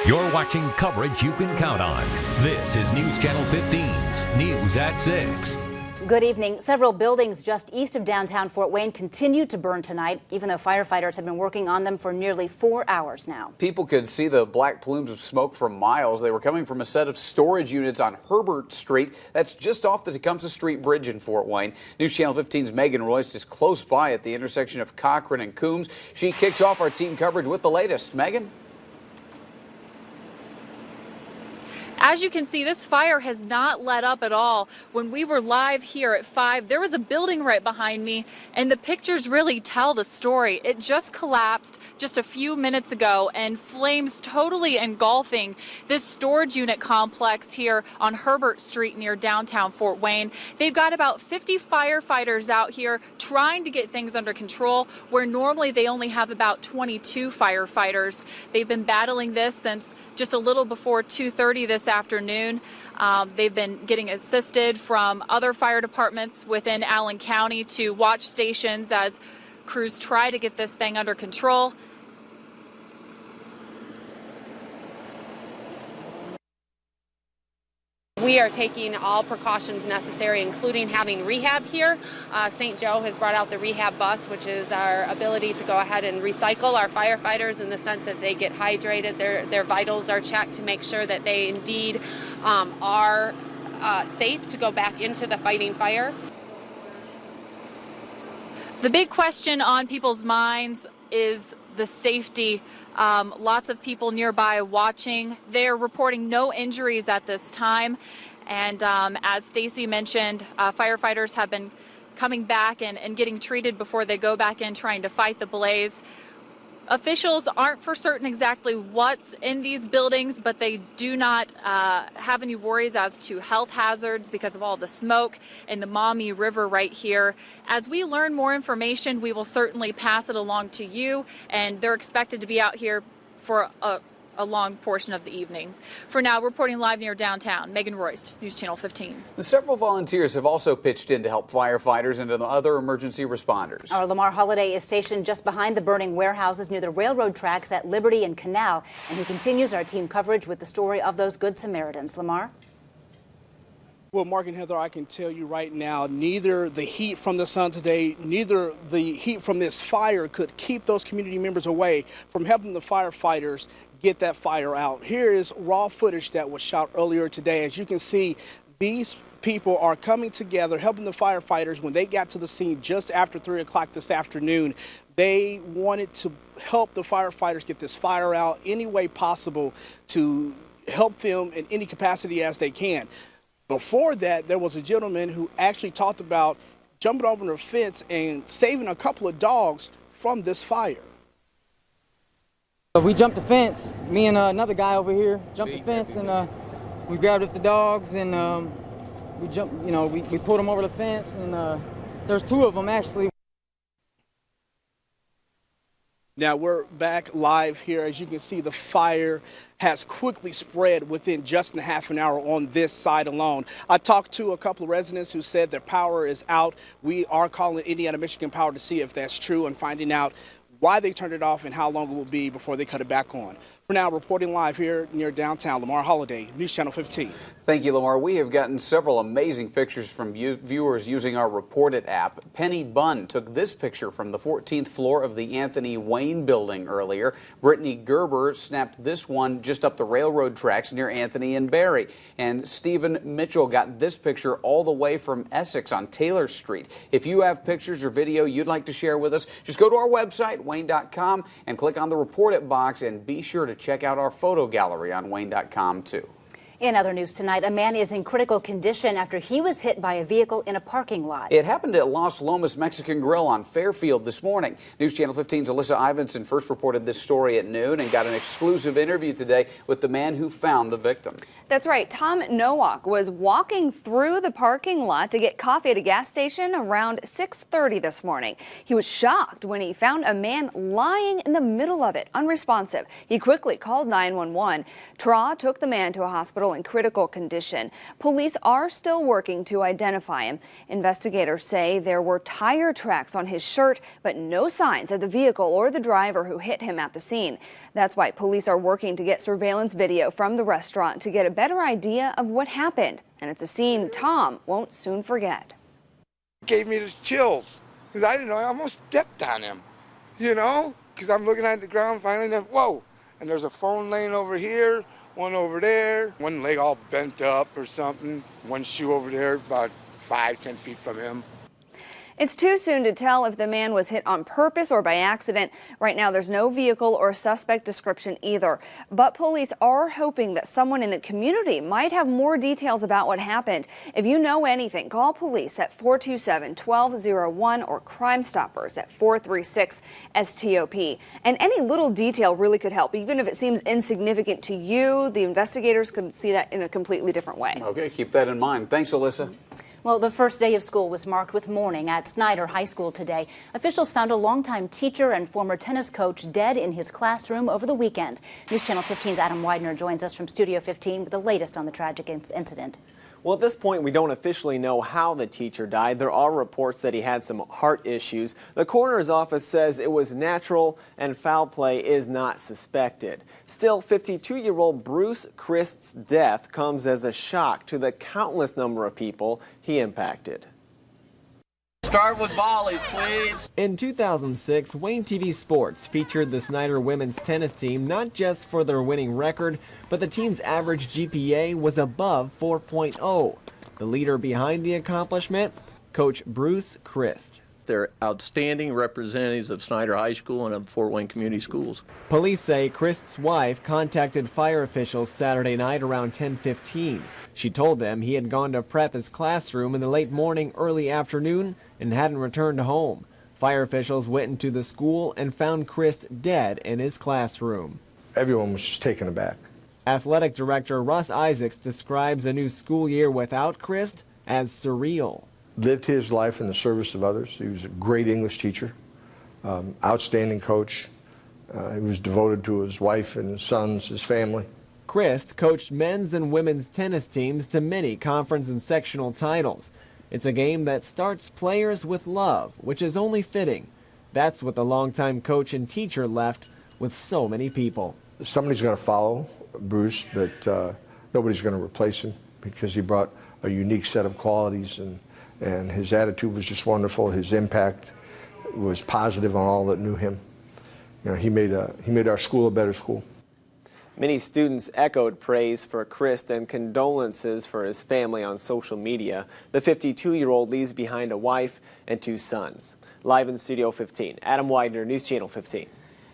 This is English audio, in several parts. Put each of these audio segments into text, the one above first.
You're watching coverage you can count on. This is News Channel 15's News at 6. Good evening. Several buildings just east of downtown Fort Wayne continue to burn tonight, even though firefighters have been working on them for nearly 4 hours now. People could see the black plumes of smoke for miles. They were coming from a set of storage units on Herbert Street. That's just off the Tecumseh Street Bridge in Fort Wayne. News Channel 15's Megan Royce is close by at the intersection of Cochran and Coombs. She kicks off our team coverage with the latest. Megan? As you can see, this fire has not let up at all. When we were live here at 5, there was a building right behind me, and the pictures really tell the story. It just collapsed just a few minutes ago, and flames totally engulfing this storage unit complex here on Herbert Street near downtown Fort Wayne. They've got about 50 firefighters out here trying to get things under control, where normally they only have about 22 firefighters. They've been battling this since just a little before 2:30 this afternoon. They've been getting assisted from other fire departments within Allen County to watch stations as crews try to get this thing under control. We are taking all precautions necessary, including having rehab here. St. Joe has brought out the rehab bus, which is our ability to go ahead and recycle our firefighters in the sense that they get hydrated, their vitals are checked to make sure that they indeed are safe to go back into the fighting fire. The big question on people's minds is the safety. Lots of people nearby watching. They're reporting no injuries at this time. And as Stacy mentioned, firefighters have been coming back and getting treated before they go back in trying to fight the blaze. Officials aren't for certain exactly what's in these buildings, but they do not have any worries as to health hazards because of all the smoke in the Maumee River right here. As we learn more information, we will certainly pass it along to you, and they're expected to be out here for a long portion of the evening. For now, reporting live near downtown, Megan Royce, News Channel 15. Several volunteers have also pitched in to help firefighters and other emergency responders. Our Lamar Holliday is stationed just behind the burning warehouses near the railroad tracks at Liberty and Canal, and he continues our team coverage with the story of those Good Samaritans. Lamar? Well, Mark and Heather, I can tell you right now, neither the heat from the sun today, neither the heat from this fire could keep those community members away from helping the firefighters get that fire out. Here is raw footage that was shot earlier today. As you can see, these people are coming together, helping the firefighters. When they got to the scene just after 3 o'clock this afternoon, they wanted to help the firefighters get this fire out any way possible to help them in any capacity as they can. Before that, there was a gentleman who actually talked about jumping over the fence and saving a couple of dogs from this fire. We jumped the fence, me and another guy over here jumped the fence, and we grabbed up the dogs, and we jumped, we pulled them over the fence, and there's 2 of them actually. Now we're back live here. As you can see, the fire has quickly spread within just a half an hour on this side alone. I talked to a couple of residents who said their power is out. We are calling Indiana Michigan Power to see if that's true and finding out why they turned it off and how long it will be before they cut it back on. For now, reporting live here near downtown, Lamar Holliday, News Channel 15. Thank you, Lamar. We have gotten several amazing pictures from viewers using our Report It app. Penny Bunn took this picture from the 14th floor of the Anthony Wayne building earlier. Brittany Gerber snapped this one just up the railroad tracks near Anthony and Barry. And Stephen Mitchell got this picture all the way from Essex on Taylor Street. If you have pictures or video you'd like to share with us, just go to our website, wayne.com, and click on the Report It box, and be sure to check out our photo gallery on wayne.com too. In other news tonight, a man is in critical condition after he was hit by a vehicle in a parking lot. It happened at Los Lomas Mexican Grill on Fairfield this morning. News Channel 15's Alyssa Ivinson first reported this story at noon and got an exclusive interview today with the man who found the victim. That's right. Tom Nowak was walking through the parking lot to get coffee at a gas station around 6:30 this morning. He was shocked when he found a man lying in the middle of it, unresponsive. He quickly called 911. TRAW took the man to a hospital still in critical condition. Police are still working to identify him. Investigators say there were tire tracks on his shirt, but no signs of the vehicle or the driver who hit him at the scene. That's why police are working to get surveillance video from the restaurant to get a better idea of what happened. And it's a scene Tom won't soon forget. It gave me the chills because I didn't know. I almost stepped on him, you know, because I'm looking at the ground finally, then whoa, and there's a phone laying over here, one over there, one leg all bent up or something, one shoe over there about 5-10 feet from him. It's too soon to tell if the man was hit on purpose or by accident. Right now, there's no vehicle or suspect description either. But police are hoping that someone in the community might have more details about what happened. If you know anything, call police at 427-1201 or Crime Stoppers at 436-STOP. And any little detail really could help. Even if it seems insignificant to you, the investigators could see that in a completely different way. Okay, keep that in mind. Thanks, Alyssa. Well, the first day of school was marked with mourning at Snyder High School today. Officials found a longtime teacher and former tennis coach dead in his classroom over the weekend. News Channel 15's Adam Widener joins us from Studio 15 with the latest on the tragic incident. Well, at this point, we don't officially know how the teacher died. There are reports that he had some heart issues. The coroner's office says it was natural and foul play is not suspected. Still, 52-year-old Bruce Christ's death comes as a shock to the countless number of people he impacted. Start with volleys, please. In 2006, Wayne TV Sports featured the Snyder women's tennis team not just for their winning record, but the team's average GPA was above 4.0. The leader behind the accomplishment, Coach Bruce Christ. They're outstanding representatives of Snyder High School and of Fort Wayne Community Schools. Police say Christ's wife contacted fire officials Saturday night around 10:15. She told them he had gone to prep his classroom in the late morning, early afternoon, and hadn't returned home. Fire officials went into the school and found Christ dead in his classroom. Everyone was just taken aback. Athletic director Russ Isaacs describes a new school year without Christ as surreal. Lived his life in the service of others. He was a great English teacher, outstanding coach. He was devoted to his wife and his sons, his family. Christ coached men's and women's tennis teams to many conference and sectional titles. It's a game that starts players with love, which is only fitting. That's what the longtime coach and teacher left with so many people. Somebody's going to follow Bruce, but nobody's going to replace him because he brought a unique set of qualities, and his attitude was just wonderful. His impact was positive on all that knew him. You know, he made our school a better school. Many students echoed praise for Christ and condolences for his family on social media. The 52-year-old leaves behind a wife and 2 sons. Live in Studio 15, Adam Widener, News Channel 15.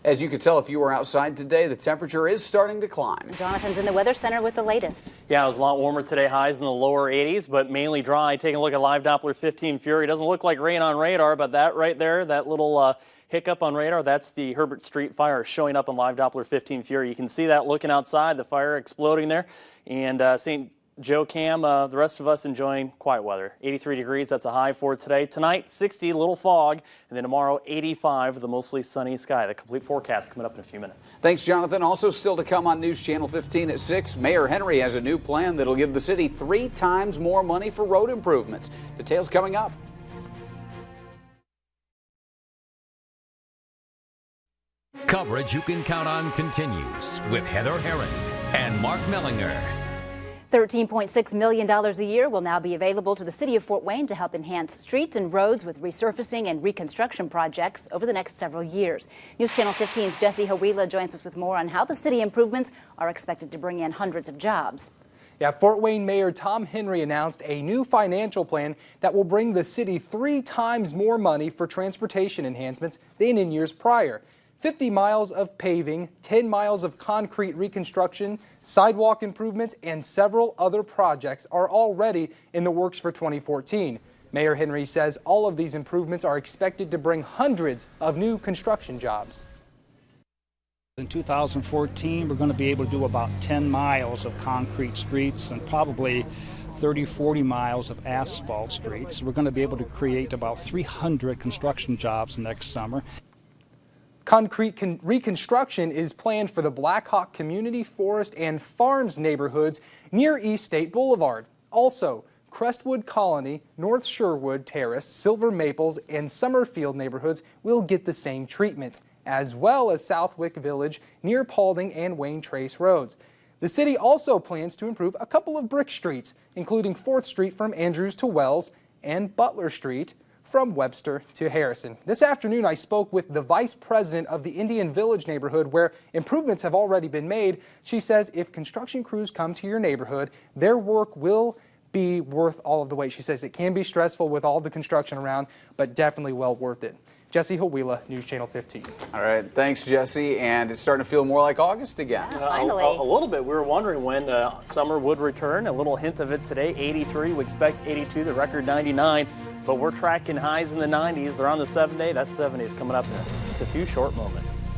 As you can tell if you were outside today, the temperature is starting to climb. Jonathan's in the Weather Center with the latest. Yeah, it was a lot warmer today, highs in the lower 80s, but mainly dry. Taking a look at live Doppler 15 Fury. Doesn't look like rain on radar, but that right there, that little hiccup on radar, that's the Herbert Street fire showing up on live Doppler 15 Fury. You can see that looking outside, the fire exploding there. And St. Joe Cam, the rest of us enjoying quiet weather. 83 degrees, that's a high for today. Tonight, 60, a little fog, and then tomorrow, 85 with a mostly sunny sky. The complete forecast coming up in a few minutes. Thanks, Jonathan. Also still to come on News Channel 15 at 6, Mayor Henry has a new plan that'll give the city 3 times more money for road improvements. Details coming up. Coverage you can count on continues with Heather Herron and Mark Mellinger. $13.6 million a year will now be available to the city of Fort Wayne to help enhance streets and roads with resurfacing and reconstruction projects over the next several years. News Channel 15's Jesse Hawila joins us with more on how the city improvements are expected to bring in hundreds of jobs. Yeah, Fort Wayne Mayor Tom Henry announced a new financial plan that will bring the city 3 times more money for transportation enhancements than in years prior. 50 miles of paving, 10 miles of concrete reconstruction, sidewalk improvements, and several other projects are already in the works for 2014. Mayor Henry says all of these improvements are expected to bring hundreds of new construction jobs. In 2014, we're going to be able to do about 10 miles of concrete streets and probably 30-40 miles of asphalt streets. We're going to be able to create about 300 construction jobs next summer. Concrete reconstruction is planned for the Blackhawk Community Forest and Farms neighborhoods near East State Boulevard. Also, Crestwood Colony, North Sherwood Terrace, Silver Maples, and Summerfield neighborhoods will get the same treatment, as well as Southwick Village near Paulding and Wayne Trace Roads. The city also plans to improve a couple of brick streets, including 4th Street from Andrews to Wells and Butler Street from Webster to Harrison. This afternoon, I spoke with the vice president of the Indian Village neighborhood, where improvements have already been made. She says if construction crews come to your neighborhood, their work will be worth all of the wait. She says it can be stressful with all the construction around, but definitely well worth it. Jesse Hawila, News Channel 15. All right, thanks, Jesse. And it's starting to feel more like August again. Finally. A little bit. We were wondering when summer would return. A little hint of it today. 83. We expect 82. The record 99. But we're tracking highs in the 90s. They're on the 7-day. That 70 is coming up in just a few short moments.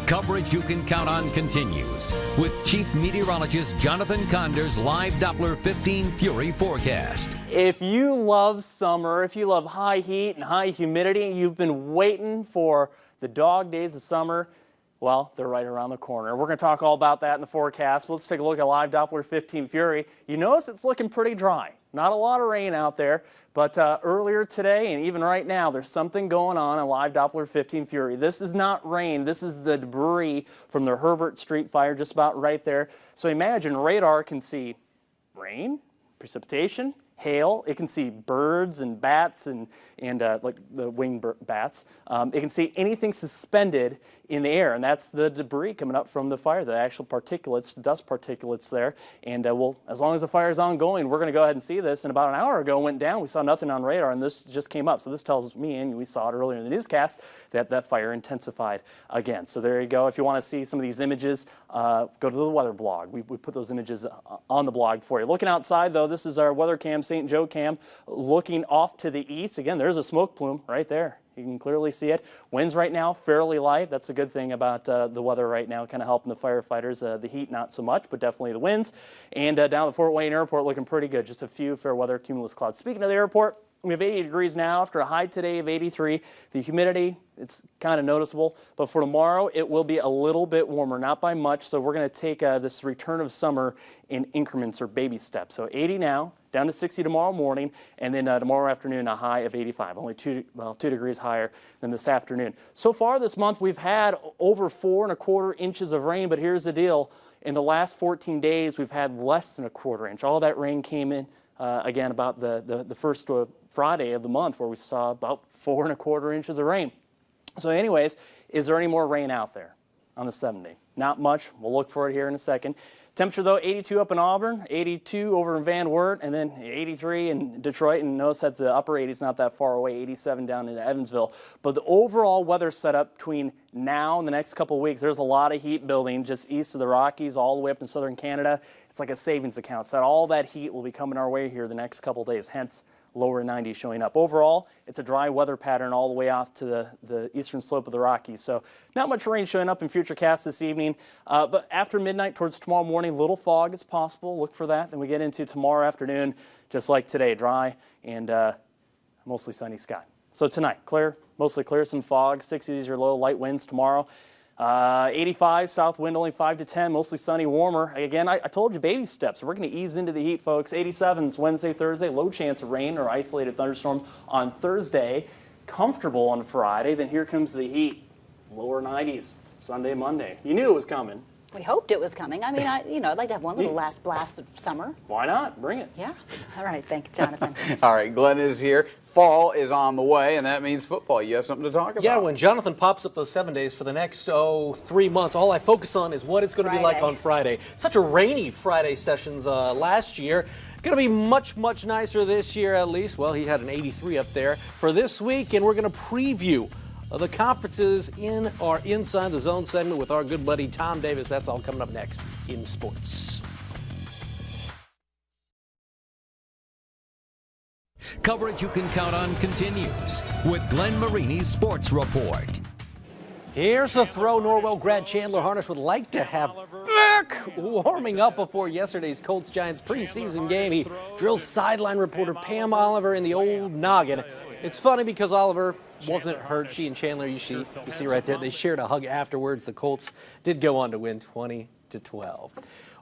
Coverage you can count on continues with Chief Meteorologist Jonathan Conder's live Doppler 15 Fury forecast. If you love summer, if you love high heat and high humidity, you've been waiting for the dog days of summer, well, they're right around the corner. We're going to talk all about that in the forecast. Let's take a look at live Doppler 15 Fury. You notice it's looking pretty dry. Not a lot of rain out there, but earlier today and even right now, there's something going on in live Doppler 15 Fury. This is not rain. This is the debris from the Herbert Street fire just about right there. So imagine radar can see rain, precipitation, hail. It can see birds and bats and like the winged bats. It can see anything suspended in the air, and that's the debris coming up from the fire, the actual particulates, dust particulates there. And as long as the fire is ongoing, we're going to go ahead and see this. And about an hour ago, it went down. We saw nothing on radar, and this just came up. So this tells me, and we saw it earlier in the newscast, that that fire intensified again. So there you go. If you want to see some of these images, go to the weather blog. We put those images on the blog for you. Looking outside, though, this is our weather cam, St. Joe cam, looking off to the east. Again, there's a smoke plume right there. You can clearly see it. Winds right now fairly light. That's a good thing about the weather right now, kind of helping the firefighters. The heat not so much, but definitely the winds. And down at Fort Wayne Airport looking pretty good. Just a few fair weather cumulus clouds. Speaking of the airport, we have 80 degrees now after a high today of 83. The humidity, it's kind of noticeable. But for tomorrow, it will be a little bit warmer, not by much. So we're going to take this return of summer in increments or baby steps. So 80 now, down to 60 tomorrow morning, and then tomorrow afternoon a high of 85, only 2 degrees higher than this afternoon. So far this month, we've had over 4¼ inches of rain, but here's the deal. In the last 14 days, we've had less than ¼ inch. All that rain came in again about the first Friday of the month, where we saw about 4¼ inches of rain. So anyways, is there any more rain out there on the 7-day? Not much. We'll look for it here in a second. Temperature, though, 82 up in Auburn, 82 over in Van Wert, and then 83 in Detroit. And notice that the upper 80s not that far away, 87 down in Evansville. But the overall weather setup between now and the next couple of weeks, there's a lot of heat building just east of the Rockies, all the way up in southern Canada. It's like a savings account. So all that heat will be coming our way here the next couple of days, hence lower 90s showing up. Overall, it's a dry weather pattern all the way off to the eastern slope of the Rockies. So not much rain showing up in futurecasts this evening. But after midnight towards tomorrow morning, little fog is possible. Look for that. Then we get into tomorrow afternoon, just like today, dry and mostly sunny sky. So tonight, clear, mostly clear, some fog, 60s or low, light winds tomorrow. 85, south wind only 5 to 10, mostly sunny, warmer. Again, I told you baby steps. We're going to ease into the heat, folks. 87s Wednesday, Thursday, low chance of rain or isolated thunderstorm on Thursday. Comfortable on Friday. Then here comes the heat. Lower 90s Sunday, Monday. You knew it was coming. We hoped it was coming. I mean, I'd like to have one little last blast of summer. Why not? Bring it. Yeah. All right. Thank you, Jonathan. All right. Glenn is here. Fall is on the way, and that means football. You have something to talk about. Yeah, when Jonathan pops up those 7 days for the next, 3 months, all I focus on is what it's going to be like on Friday. Such a rainy Friday sessions last year. Going to be much, much nicer this year, at least. Well, he had an 83 up there for this week, and we're going to preview the conferences in our Inside the Zone segment with our good buddy Tom Davis. That's all coming up next in sports. Coverage you can count on continues with Glenn Marini's Sports Report. Here's the throw. Norwell grad Chandler Harnish would like to have back! Warming up before yesterday's Colts-Giants preseason game, he drills sideline reporter Pam Oliver in the old noggin. It's funny because Oliver wasn't hurt. She and Chandler, you see right there, they shared a hug afterwards. The Colts did go on to win 20-12.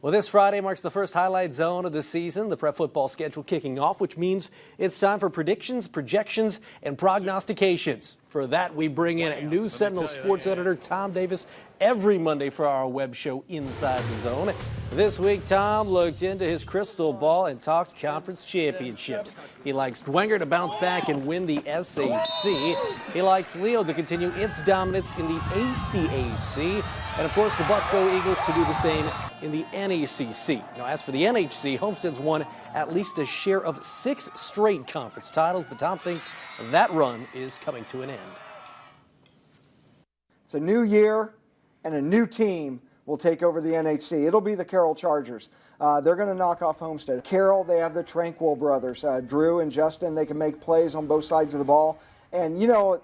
Well, this Friday marks the first highlight zone of the season, the prep football schedule kicking off, which means it's time for predictions, projections, and prognostications. For that, we bring in News Sentinel sports editor Tom Davis every Monday for our web show Inside the Zone. This week, Tom looked into his crystal ball and talked conference championships. He likes Dwenger to bounce back and win the SAC. He likes Leo to continue its dominance in the ACAC. And, of course, the Busco Eagles to do the same in the NACC. Now, as for the NHC, Homestead's won at least a share of 6 straight conference titles, but Tom thinks that run is coming to an end. It's a new year, and a new team will take over the NHC. It'll be the Carroll Chargers. They're going to knock off Homestead. Carroll, they have the Tranquil brothers, Drew and Justin. They can make plays on both sides of the ball. And, you know,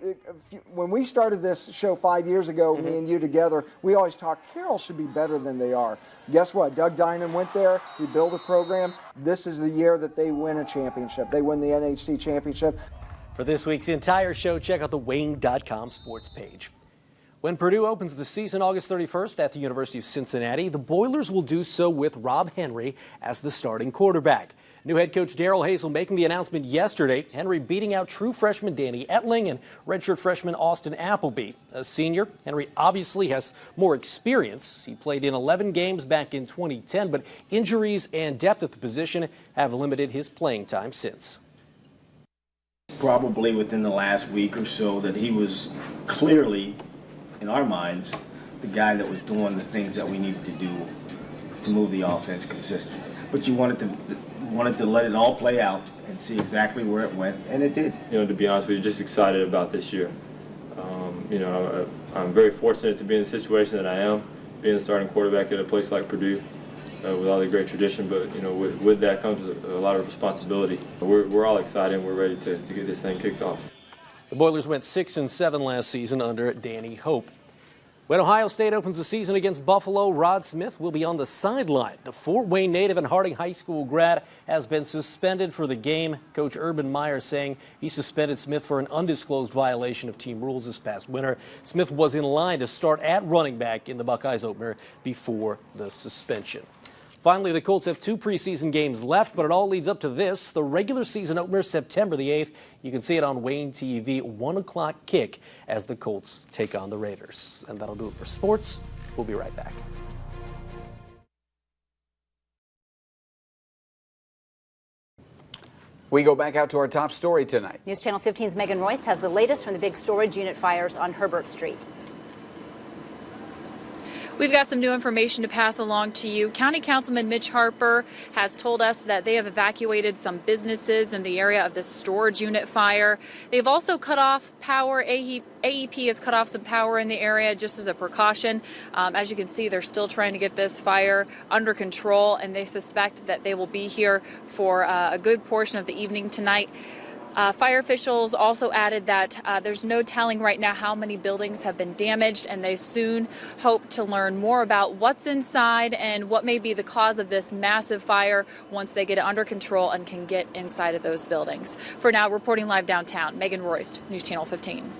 when we started this show 5 years ago, me and you together, we always talked Carroll should be better than they are. Guess what? Doug Dinan went there. We built a program. This is the year that they win a championship. They win the NHC championship. For this week's entire show, check out the Wayne.com sports page. When Purdue opens the season August 31st at the University of Cincinnati, the Boilers will do so with Rob Henry as the starting quarterback. New head coach Darrell Hazel making the announcement yesterday. Henry beating out true freshman Danny Etling and redshirt freshman Austin Appleby. A senior, Henry obviously has more experience. He played in 11 games back in 2010, but injuries and depth at the position have limited his playing time since. Probably within the last week or so that he was clearly, in our minds, the guy that was doing the things that we needed to do to move the offense consistently. But you wanted to let it all play out and see exactly where it went, and it did. You know, to be honest with you, just excited about this year. You know, I'm very fortunate to be in the situation that I am, being the starting quarterback at a place like Purdue, with all the great tradition. But you know, with that comes a lot of responsibility. We're all excited and we're ready to get this thing kicked off. The Boilers went 6-7 last season under Danny Hope. When Ohio State opens the season against Buffalo, Rod Smith will be on the sideline. The Fort Wayne native and Harding High School grad has been suspended for the game. Coach Urban Meyer saying he suspended Smith for an undisclosed violation of team rules this past winter. Smith was in line to start at running back in the Buckeyes opener before the suspension. Finally, the Colts have 2 preseason games left, but it all leads up to this. The regular season opener, September the 8th. You can see it on Wayne TV, 1 o'clock kick as the Colts take on the Raiders. And that'll do it for sports. We'll be right back. We go back out to our top story tonight. News Channel 15's Megan Royst has the latest from the big storage unit fires on Herbert Street. We've got some new information to pass along to you. County Councilman Mitch Harper has told us that they have evacuated some businesses in the area of the storage unit fire. They've also cut off power. AEP has cut off some power in the area just as a precaution. As you can see, they're still trying to get this fire under control, and they suspect that they will be here for a good portion of the evening tonight. Fire officials also added that there's no telling right now how many buildings have been damaged, and they soon hope to learn more about what's inside and what may be the cause of this massive fire once they get it under control and can get inside of those buildings. For now, reporting live downtown, Megan Royst, News Channel 15.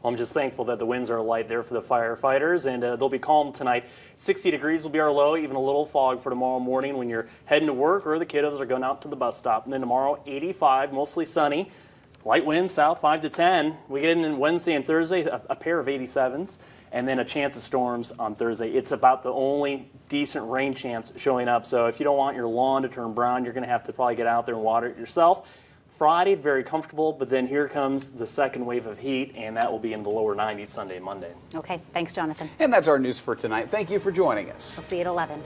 I'm just thankful that the winds are light there for the firefighters, and they'll be calm tonight. 60 degrees will be our low, even a little fog for tomorrow morning when you're heading to work or the kiddos are going out to the bus stop. And then tomorrow, 85, mostly sunny. Light winds south 5 to 10. We get in Wednesday and Thursday, a pair of 87s, and then a chance of storms on Thursday. It's about the only decent rain chance showing up. So if you don't want your lawn to turn brown, you're going to have to probably get out there and water it yourself. Friday, very comfortable, but then here comes the second wave of heat, and that will be in the lower 90s Sunday and Monday. Okay, thanks, Jonathan. And that's our news for tonight. Thank you for joining us. We'll see you at 11.